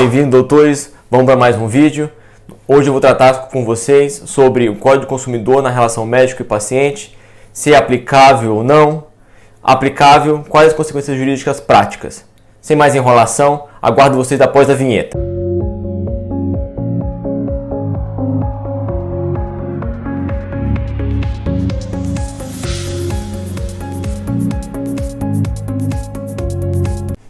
Bem-vindos, doutores, vamos para mais um vídeo. Hoje eu vou tratar com vocês sobre o Código do Consumidor na relação médico e paciente, se é aplicável ou não, aplicável, quais as consequências jurídicas práticas. Sem mais enrolação, aguardo vocês após a vinheta.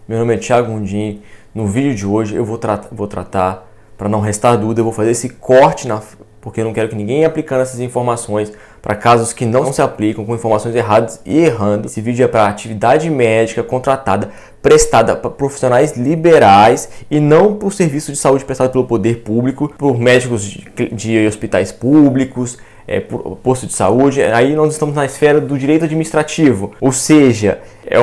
Meu nome é Thiago Mundim. No vídeo de hoje eu vou tratar, para não restar dúvida, eu vou fazer esse corte, porque eu não quero que ninguém aplicando essas informações para casos que não se aplicam, com informações erradas e errando. Esse vídeo é para atividade médica contratada, prestada para profissionais liberais e não por serviço de saúde prestado pelo poder público, por médicos de hospitais públicos, por posto de saúde. Aí nós estamos na esfera do direito administrativo, ou seja, é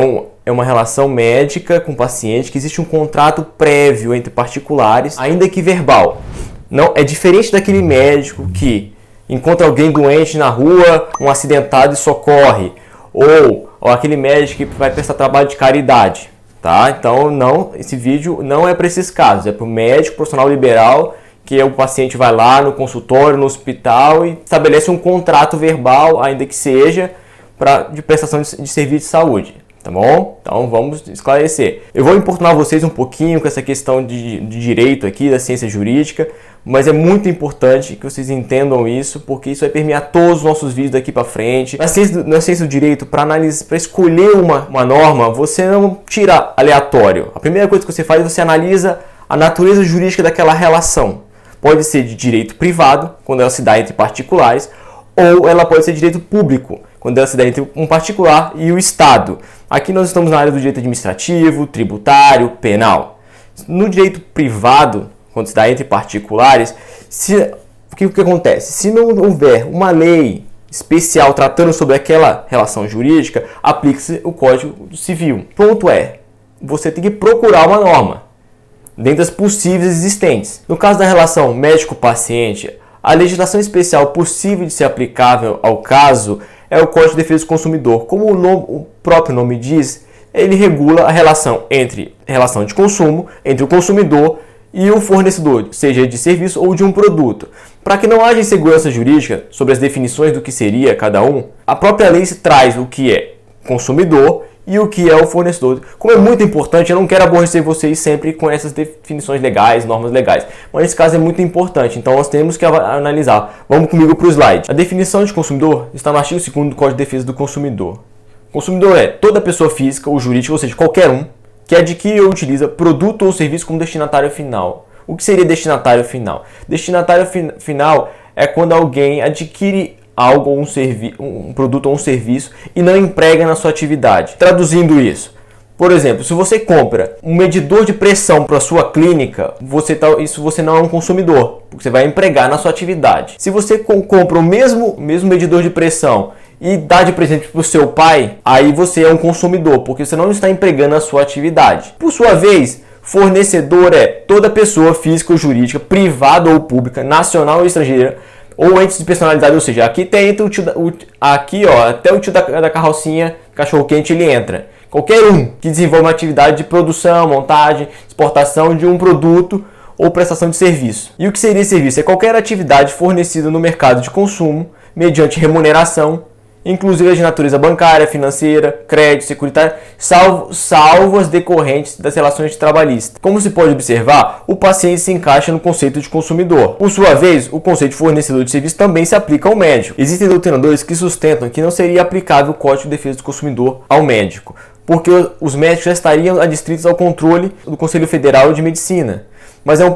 uma relação médica com o paciente que existe um contrato prévio entre particulares, ainda que verbal. Não é diferente daquele médico que encontra alguém doente na rua, um acidentado e socorre, ou aquele médico que vai prestar trabalho de caridade, tá? Então esse vídeo não é para esses casos, é para o médico profissional liberal, que o paciente vai lá no consultório, no hospital e estabelece um contrato verbal, ainda que seja, de prestação de serviço de saúde. Tá bom? Então vamos esclarecer. Eu vou importunar vocês um pouquinho com essa questão de direito aqui, da ciência jurídica, mas é muito importante que vocês entendam isso, porque isso vai permear todos os nossos vídeos daqui para frente. Na ciência do direito, para escolher uma norma, você não tira aleatório. A primeira coisa que você faz é você analisa a natureza jurídica daquela relação. Pode ser de direito privado, quando ela se dá entre particulares, ou ela pode ser de direito público, quando ela se dá entre um particular e o Estado. Aqui nós estamos na área do direito administrativo, tributário, penal. No direito privado, quando se dá entre particulares, o que acontece? Se não houver uma lei especial tratando sobre aquela relação jurídica, aplica-se o Código Civil. Ponto é, você tem que procurar uma norma, dentre as possíveis existentes. No caso da relação médico-paciente, a legislação especial possível de ser aplicável ao caso é o Código de Defesa do Consumidor. Como o próprio nome diz, ele regula a relação de consumo entre o consumidor e o fornecedor, seja de serviço ou de um produto. Para que não haja insegurança jurídica sobre as definições do que seria cada um, a própria lei traz o que é consumidor e o que é o fornecedor. Como é muito importante, eu não quero aborrecer vocês sempre com essas definições legais, normas legais, mas nesse caso é muito importante, então nós temos que analisar. Vamos comigo para o slide. A definição de consumidor está no artigo 2º do Código de Defesa do Consumidor. Consumidor é toda pessoa física ou jurídica, ou seja, qualquer um, que adquire ou utiliza produto ou serviço como destinatário final. O que seria destinatário final? Destinatário final é quando alguém adquire algo, um produto ou um serviço e não emprega na sua atividade. Traduzindo isso, por exemplo, se você compra um medidor de pressão para a sua clínica, você não é um consumidor, porque você vai empregar na sua atividade. Se você compra o mesmo medidor de pressão e dá de presente para o seu pai, aí você é um consumidor, porque você não está empregando na sua atividade. Por sua vez, fornecedor é toda pessoa física ou jurídica, privada ou pública, nacional ou estrangeira, ou entes de personalidade, ou seja, aqui tem até o tio da carrocinha, cachorro quente, ele entra. Qualquer um que desenvolva uma atividade de produção, montagem, exportação de um produto ou prestação de serviço. E o que seria serviço? É qualquer atividade fornecida no mercado de consumo mediante remuneração, inclusive de natureza bancária, financeira, crédito, securitário, salvo as decorrentes das relações trabalhistas. Como se pode observar, o paciente se encaixa no conceito de consumidor. Por sua vez, o conceito de fornecedor de serviço também se aplica ao médico. Existem doutrinadores que sustentam que não seria aplicável o Código de Defesa do Consumidor ao médico, porque os médicos já estariam adstritos ao controle do Conselho Federal de Medicina. Mas é um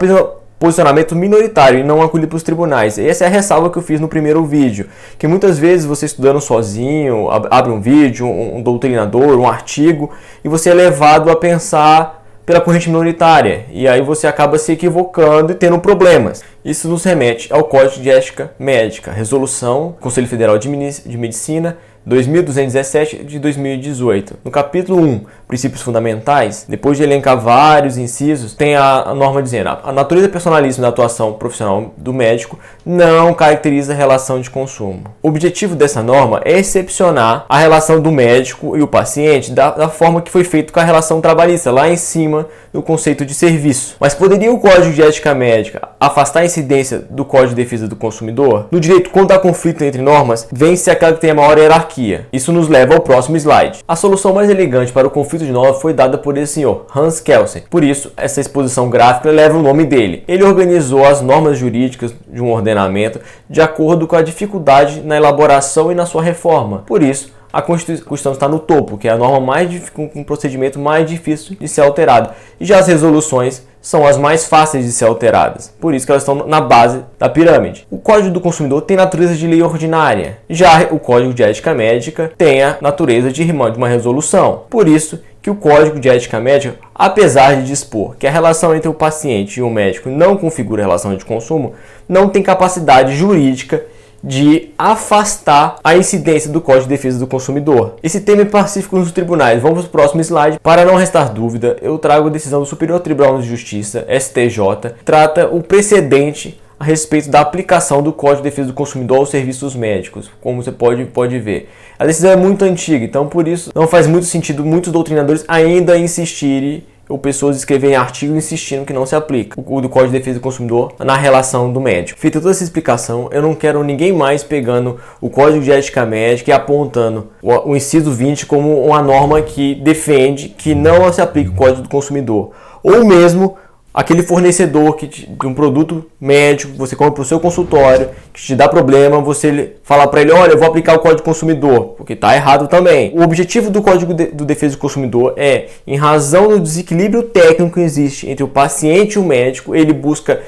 posicionamento minoritário e não acolhido pelos tribunais. Essa é a ressalva que eu fiz no primeiro vídeo, que muitas vezes você estudando sozinho, abre um vídeo, um doutrinador, um artigo, e você é levado a pensar pela corrente minoritária, e aí você acaba se equivocando e tendo problemas. Isso nos remete ao Código de Ética Médica, Resolução Conselho Federal de Medicina 2217 de 2018. No capítulo 1, princípios fundamentais, depois de elencar vários incisos, tem a norma dizendo: a natureza personalíssima da atuação profissional do médico não caracteriza a relação de consumo. O objetivo dessa norma é excepcionar a relação do médico e o paciente da forma que foi feito com a relação trabalhista, lá em cima do conceito de serviço. Mas poderia o Código de Ética Médica afastar a incidência do Código de Defesa do Consumidor? No direito, quando há conflito entre normas, vence aquela que tem a maior hierarquia. Isso nos leva ao próximo slide. A solução mais elegante para o conflito de normas foi dada por esse senhor, Hans Kelsen. Por isso, essa exposição gráfica leva o nome dele. Ele organizou as normas jurídicas de um ordenamento de acordo com a dificuldade na elaboração e na sua reforma. Por isso, a Constituição está no topo, que é a norma com um procedimento mais difícil de ser alterado. E já as resoluções são as mais fáceis de ser alteradas. Por isso que elas estão na base da pirâmide. O Código do Consumidor tem natureza de lei ordinária. Já o Código de Ética Médica tem a natureza de uma resolução. Por isso que o Código de Ética Médica, apesar de dispor que a relação entre o paciente e o médico não configura relação de consumo, não tem capacidade jurídica de afastar a incidência do Código de Defesa do Consumidor. Esse tema é pacífico nos tribunais. Vamos para o próximo slide. Para não restar dúvida, eu trago a decisão do Superior Tribunal de Justiça, STJ, trata o precedente a respeito da aplicação do Código de Defesa do Consumidor aos serviços médicos, como você pode ver. A decisão é muito antiga, então por isso não faz muito sentido muitos doutrinadores ainda insistirem ou pessoas escreverem artigos insistindo que não se aplica o do Código de Defesa do Consumidor na relação do médico. Feita toda essa explicação, eu não quero ninguém mais pegando o Código de Ética Médica e apontando o inciso 20 como uma norma que defende que não se aplica o Código do Consumidor. Ou mesmo aquele fornecedor de um produto médico que você compra para o seu consultório, que te dá problema, você fala para ele: olha, eu vou aplicar o Código do Consumidor, porque está errado também. O objetivo do Código do Defesa do Consumidor é, em razão do desequilíbrio técnico que existe entre o paciente e o médico, ele busca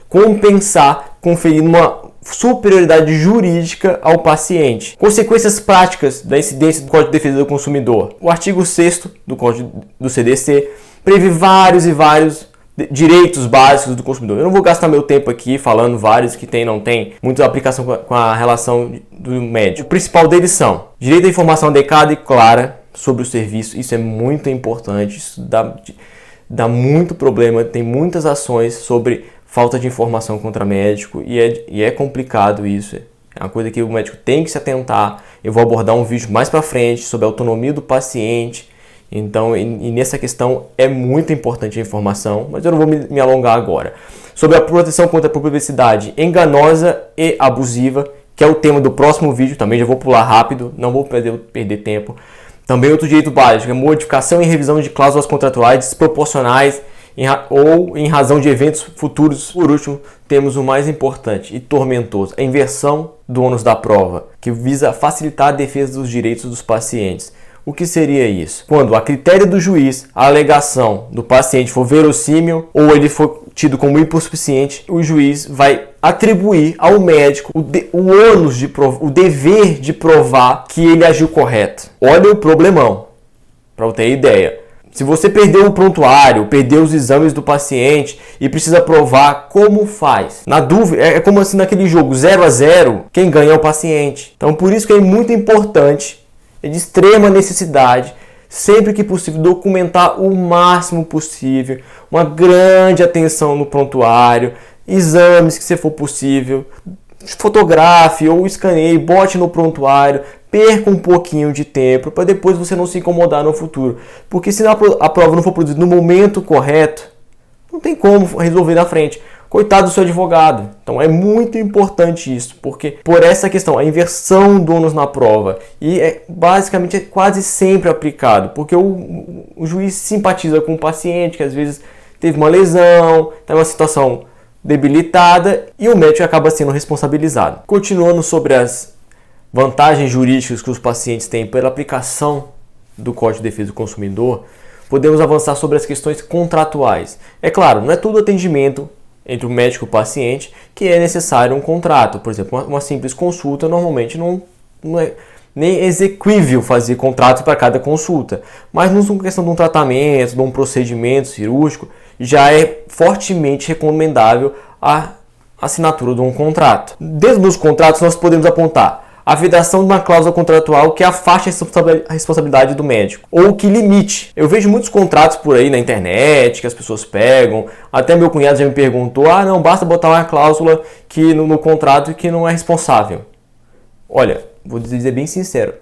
compensar, conferindo uma superioridade jurídica ao paciente. Consequências práticas da incidência do Código de Defesa do Consumidor. O artigo 6º do Código do CDC prevê vários direitos básicos do consumidor. Eu não vou gastar meu tempo aqui falando vários que tem e não tem, muita aplicação com a relação do médico. O principal deles são direito à informação adequada e clara sobre o serviço. Isso é muito importante, isso dá muito problema, tem muitas ações sobre falta de informação contra médico e é complicado isso. É uma coisa que o médico tem que se atentar. Eu vou abordar um vídeo mais para frente sobre a autonomia do paciente. Então, e nessa questão é muito importante a informação, mas eu não vou me alongar agora. Sobre a proteção contra a publicidade enganosa e abusiva, que é o tema do próximo vídeo, também já vou pular rápido, não vou perder tempo. Também outro direito básico é modificação e revisão de cláusulas contratuais desproporcionais ou em razão de eventos futuros. Por último, temos o mais importante e tormentoso, a inversão do ônus da prova, que visa facilitar a defesa dos direitos dos pacientes. O que seria isso? Quando, a critério do juiz, a alegação do paciente for verossímil ou ele for tido como hipossuficiente, o juiz vai atribuir ao médico o ônus o dever de provar que ele agiu correto. Olha o problemão, para eu ter ideia. Se você perdeu o prontuário, perdeu os exames do paciente e precisa provar, como faz? Na dúvida, é como assim naquele jogo 0-0, quem ganha é o paciente. Então por isso que é muito importante, é de extrema necessidade, sempre que possível, documentar o máximo possível, uma grande atenção no prontuário, exames que se for possível, fotografe ou escaneie, bote no prontuário, perca um pouquinho de tempo para depois você não se incomodar no futuro. Porque se a prova não for produzida no momento correto, não tem como resolver na frente. Coitado do seu advogado. Então é muito importante isso, porque por essa questão, a inversão do ônus na prova, e basicamente é quase sempre aplicado, porque o juiz simpatiza com o paciente, que às vezes teve uma lesão, está em uma situação debilitada, e o médico acaba sendo responsabilizado. Continuando sobre as vantagens jurídicas que os pacientes têm pela aplicação do Código de Defesa do Consumidor, podemos avançar sobre as questões contratuais. É claro, não é todo atendimento entre o médico e o paciente que é necessário um contrato. Por exemplo, uma simples consulta normalmente não é nem exequível fazer contrato para cada consulta. Mas numa questão de um tratamento, de um procedimento cirúrgico, já é fortemente recomendável a assinatura de um contrato. Dentro dos contratos nós podemos apontar a vedação de uma cláusula contratual que afaste a responsabilidade do médico, ou que limite. Eu vejo muitos contratos por aí na internet, que as pessoas pegam, até meu cunhado já me perguntou, não, basta botar uma cláusula que no contrato que não é responsável. Olha, vou dizer bem sincero,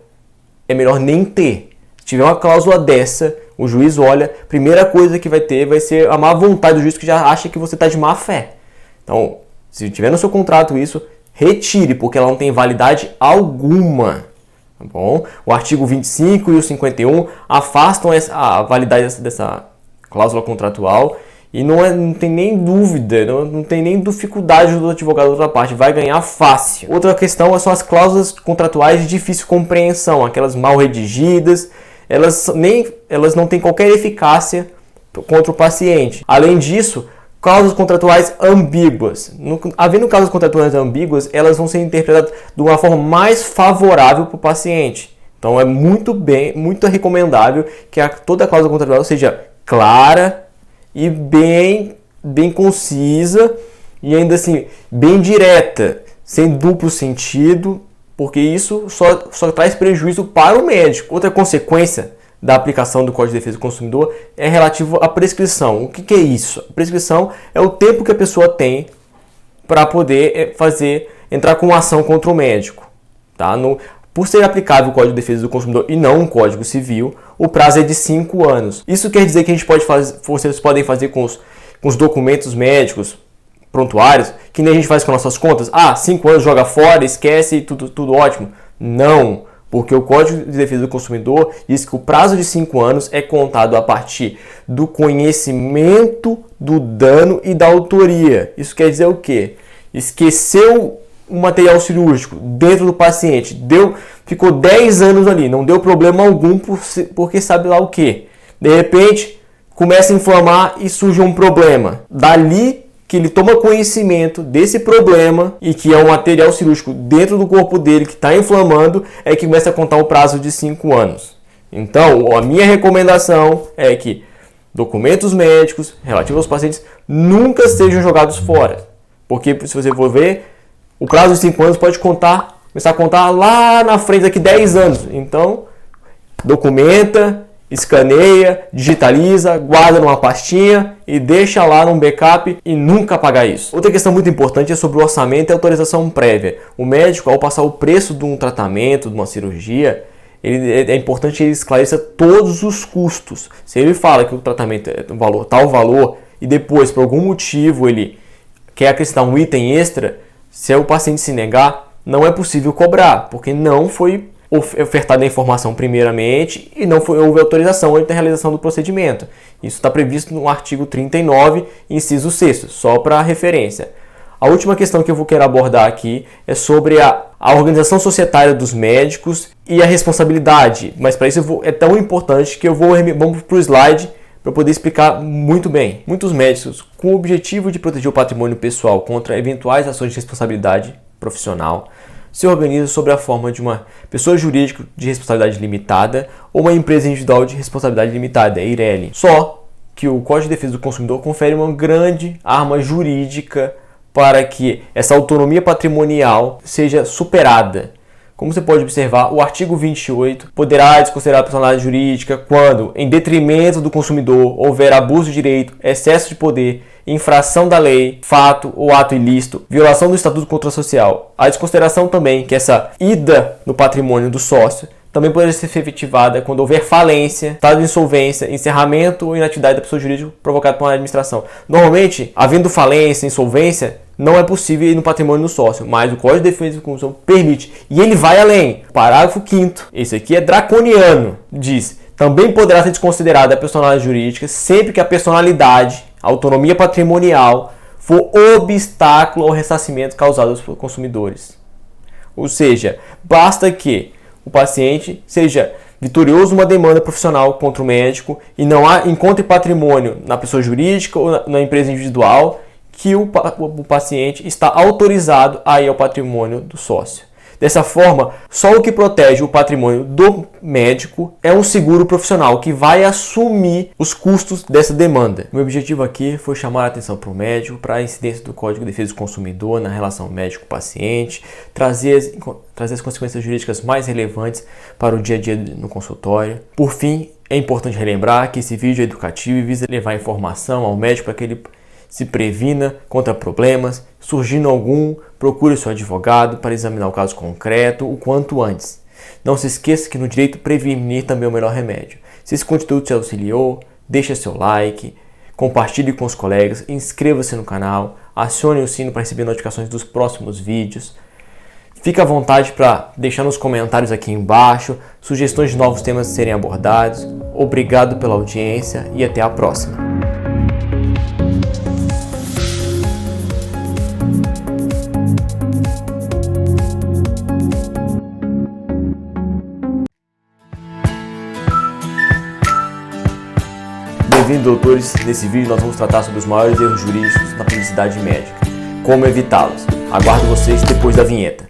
é melhor nem ter. Se tiver uma cláusula dessa, o juiz olha, primeira coisa que vai ter vai ser a má vontade do juiz que já acha que você está de má fé. Então, se tiver no seu contrato isso, retire, porque ela não tem validade alguma. Tá bom? O artigo 25 e o 51 afastam a validade dessa cláusula contratual e não tem nem dúvida, não tem nem dificuldade do advogado da outra parte, vai ganhar fácil. Outra questão são as cláusulas contratuais de difícil compreensão, aquelas mal redigidas, elas não têm qualquer eficácia contra o paciente. Além disso, cláusulas contratuais ambíguas. Havendo cláusulas contratuais ambíguas, elas vão ser interpretadas de uma forma mais favorável para o paciente. Então é muito recomendável que toda cláusula contratual seja clara e bem concisa e ainda assim bem direta, sem duplo sentido, porque isso só traz prejuízo para o médico. Outra consequência da aplicação do Código de Defesa do Consumidor é relativo à prescrição. O que é isso? A prescrição é o tempo que a pessoa tem para poder entrar com uma ação contra o médico. Tá? Por ser aplicável o Código de Defesa do Consumidor e não um Código Civil, o prazo é de 5 anos. Isso quer dizer que a gente vocês podem fazer com os documentos médicos, prontuários, que nem a gente faz com nossas contas. 5 anos, joga fora, esquece, tudo ótimo. Não, porque o Código de Defesa do Consumidor diz que o prazo de 5 anos é contado a partir do conhecimento do dano e da autoria. Isso quer dizer o quê? Esqueceu o material cirúrgico dentro do paciente, ficou 10 anos ali, não deu problema algum porque sabe lá o que. De repente, começa a inflamar e surge um problema. Dali que ele toma conhecimento desse problema e que é um material cirúrgico dentro do corpo dele que está inflamando, é que começa a contar o prazo de 5 anos. Então, a minha recomendação é que documentos médicos relativos aos pacientes nunca sejam jogados fora. Porque se você for ver, o prazo de 5 anos pode começar a contar lá na frente, daqui 10 anos. Então, documenta, escaneia, digitaliza, guarda numa pastinha e deixa lá num backup e nunca apagar isso. Outra questão muito importante é sobre o orçamento e autorização prévia. O médico, ao passar o preço de um tratamento, de uma cirurgia, é importante que ele esclareça todos os custos. Se ele fala que o tratamento é tal valor e depois, por algum motivo, ele quer acrescentar um item extra, se o paciente se negar, não é possível cobrar, porque não foi ofertada a informação primeiramente e não houve autorização antes da realização do procedimento. Isso está previsto no artigo 39, inciso 6º, só para referência. A última questão que eu quero abordar aqui é sobre a organização societária dos médicos e a responsabilidade, mas para isso é tão importante que vamos para o slide para poder explicar muito bem. Muitos médicos, com o objetivo de proteger o patrimônio pessoal contra eventuais ações de responsabilidade profissional, se organizam sob a forma de uma pessoa jurídica de responsabilidade limitada ou uma empresa individual de responsabilidade limitada, EIRELI. Só que o Código de Defesa do Consumidor confere uma grande arma jurídica para que essa autonomia patrimonial seja superada. Como você pode observar, o artigo 28 poderá desconsiderar a personalidade jurídica quando, em detrimento do consumidor, houver abuso de direito, excesso de poder, infração da lei, fato ou ato ilícito, violação do Estatuto Contrassocial. A desconsideração também que essa ida no patrimônio do sócio também poderá ser efetivada quando houver falência, estado de insolvência, encerramento ou inatividade da pessoa jurídica provocada por uma administração. Normalmente, havendo falência, insolvência, não é possível ir no patrimônio do sócio, mas o Código de Defesa do Consumidor permite. E ele vai além. Parágrafo 5º, esse aqui é draconiano, diz: também poderá ser desconsiderada a personalidade jurídica sempre que a personalidade, a autonomia patrimonial, for obstáculo ao ressarcimento causado aos consumidores. Ou seja, basta que o paciente seja vitorioso numa demanda profissional contra o médico e não encontre patrimônio na pessoa jurídica ou na empresa individual, que o paciente está autorizado a ir ao patrimônio do sócio. Dessa forma, só o que protege o patrimônio do médico é um seguro profissional que vai assumir os custos dessa demanda. Meu objetivo aqui foi chamar a atenção para o médico, para a incidência do Código de Defesa do Consumidor na relação médico-paciente, trazer as consequências jurídicas mais relevantes para o dia a dia no consultório. Por fim, é importante relembrar que esse vídeo é educativo e visa levar informação ao médico para que ele se previna contra problemas. Surgindo algum, procure seu advogado para examinar o caso concreto o quanto antes. Não se esqueça que no direito prevenir também é o melhor remédio. Se esse conteúdo te auxiliou, deixa seu like, compartilhe com os colegas, inscreva-se no canal, acione o sino para receber notificações dos próximos vídeos. Fique à vontade para deixar nos comentários aqui embaixo sugestões de novos temas a serem abordados. Obrigado pela audiência e até a próxima. Bem-vindos, doutores. Nesse vídeo nós vamos tratar sobre os maiores erros jurídicos na publicidade médica. Como evitá-los. Aguardo vocês depois da vinheta.